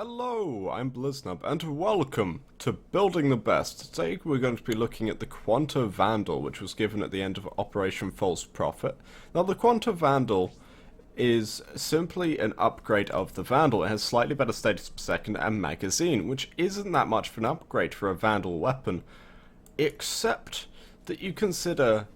Hello, I'm Bliznub, and welcome to Building the Best. Today we're going to be looking at the Quanta Vandal, which was given at the end of Operation False Prophet. Now, the Quanta Vandal is simply an upgrade of the Vandal. It has slightly better status per second and magazine, which isn't that much of an upgrade for a Vandal weapon, except that you consider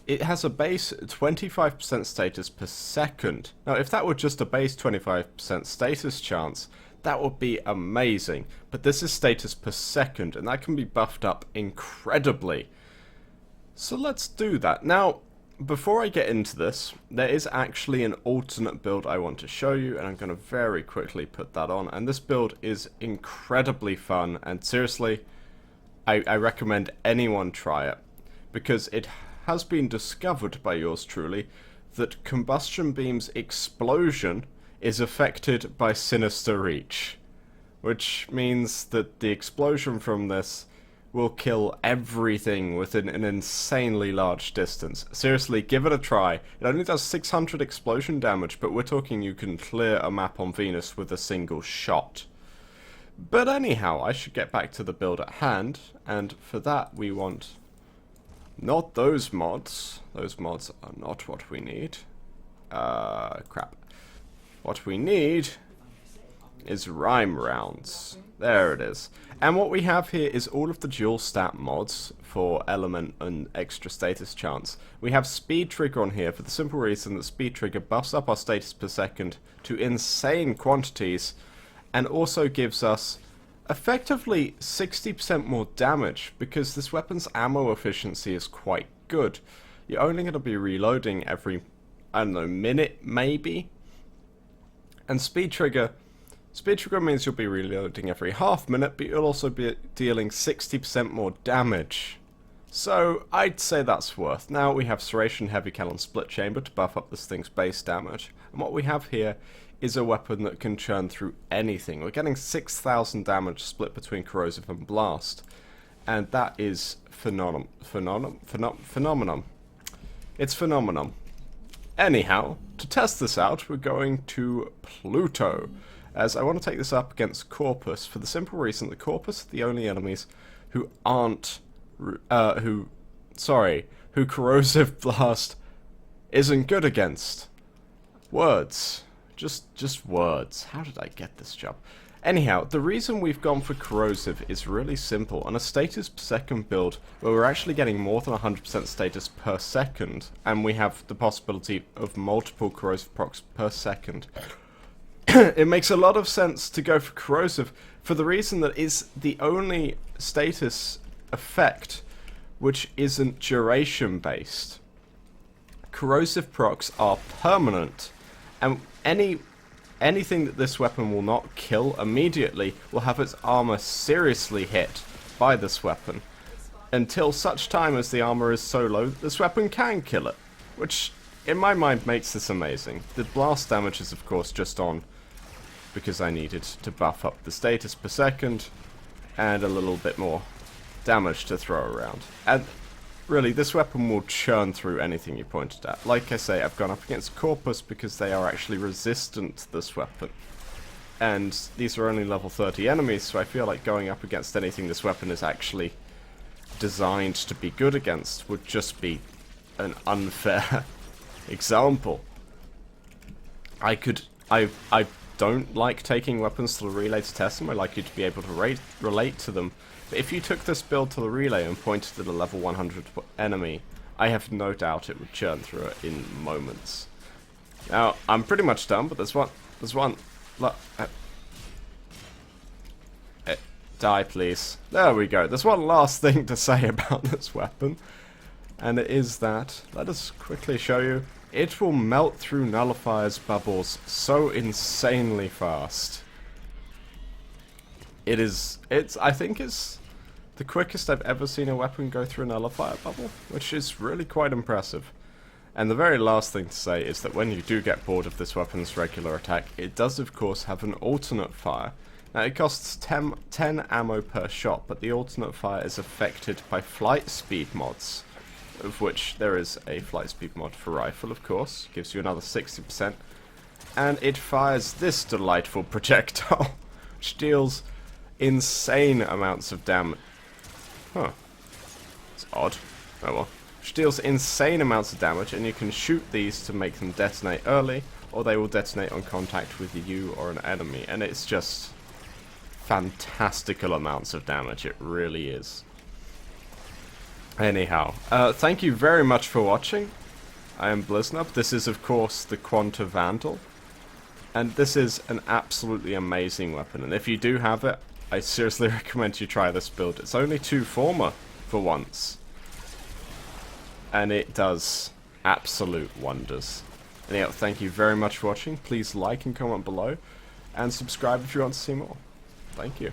it has a base 25% status per second. Now, if that were just a base 25% status chance, that would be amazing, but this is status per second, and that can be buffed up incredibly. So let's do that. Now, before I get into this, there is actually an alternate build I want to show you, and I'm going to very quickly put that on. And this build is incredibly fun, and seriously, I recommend anyone try it, because it has been discovered by yours truly that Combustion Beam's explosion is affected by Sinister Reach, which means that the explosion from this will kill everything within an insanely large distance. Seriously, give it a try. It only does 600 explosion damage, but we're talking you can clear a map on Venus with a single shot. But anyhow, I should get back to the build at hand, and for that we want not those mods. Those mods are not what we need. Crap. What we need is rhyme rounds. There it is. And what we have here is all of the dual stat mods for element and extra status chance. We have speed trigger on here for the simple reason that speed trigger buffs up our status per second to insane quantities and also gives us effectively 60% more damage because this weapon's ammo efficiency is quite good. You're only going to be reloading every, I don't know, minute maybe. And speed trigger means you'll be reloading every half minute, but you'll also be dealing 60% more damage. So I'd say that's worth. Now we have Serration Heavy Cannon Split Chamber to buff up this thing's base damage. And what we have here is a weapon that can churn through anything. We're getting 6,000 damage split between Corrosive and Blast. And that is phenomenon. It's phenomenon. Anyhow, to test this out, we're going to Pluto, as I want to take this up against Corpus for the simple reason that Corpus are the only enemies who aren't, who Corrosive Blast isn't good against. Words. Just words. How did I get this job? Anyhow, the reason we've gone for Corrosive is really simple. On a status per second build, where we're actually getting more than 100% status per second, and we have the possibility of multiple Corrosive procs per second, it makes a lot of sense to go for Corrosive for the reason that it's the only status effect which isn't duration based. Corrosive procs are permanent, and anything that this weapon will not kill immediately will have its armor seriously hit by this weapon, until such time as the armor is so low that this weapon can kill it, which in my mind makes this amazing. The blast damage is of course just on because I needed to buff up the status per second and a little bit more damage to throw around. And really, this weapon will churn through anything you pointed at. Like I say, I've gone up against Corpus because they are actually resistant to this weapon. And these are only level 30 enemies, so I feel like going up against anything this weapon is actually designed to be good against would just be an unfair example. I don't like taking weapons to the relay to test them. I like you to be able to relate to them. But if you took this build to the relay and pointed at a level 100 enemy, I have no doubt it would churn through it in moments. Now, I'm pretty much done, but there's one. Look, die, please. There we go. There's one last thing to say about this weapon, and it is that, let us quickly show you, it will melt through Nullifier's bubbles so insanely fast. I think it's the quickest I've ever seen a weapon go through a Nullifier bubble, which is really quite impressive. And the very last thing to say is that when you do get bored of this weapon's regular attack, it does of course have an alternate fire. Now it costs 10 ammo per shot, but the alternate fire is affected by flight speed mods, of which there is a flight speed mod for rifle, of course, gives you another 60%, and it fires this delightful projectile, which deals insane amounts of damage. Huh. It's odd. Oh well. Which deals insane amounts of damage, and you can shoot these to make them detonate early, or they will detonate on contact with you or an enemy, and it's just fantastical amounts of damage. It really is. Anyhow, thank you very much for watching. I am Bliznub. This is, of course, the Quanta Vandal. And this is an absolutely amazing weapon. And if you do have it, I seriously recommend you try this build. It's only 2 former for once. And it does absolute wonders. Anyhow, thank you very much for watching. Please like and comment below. And subscribe if you want to see more. Thank you.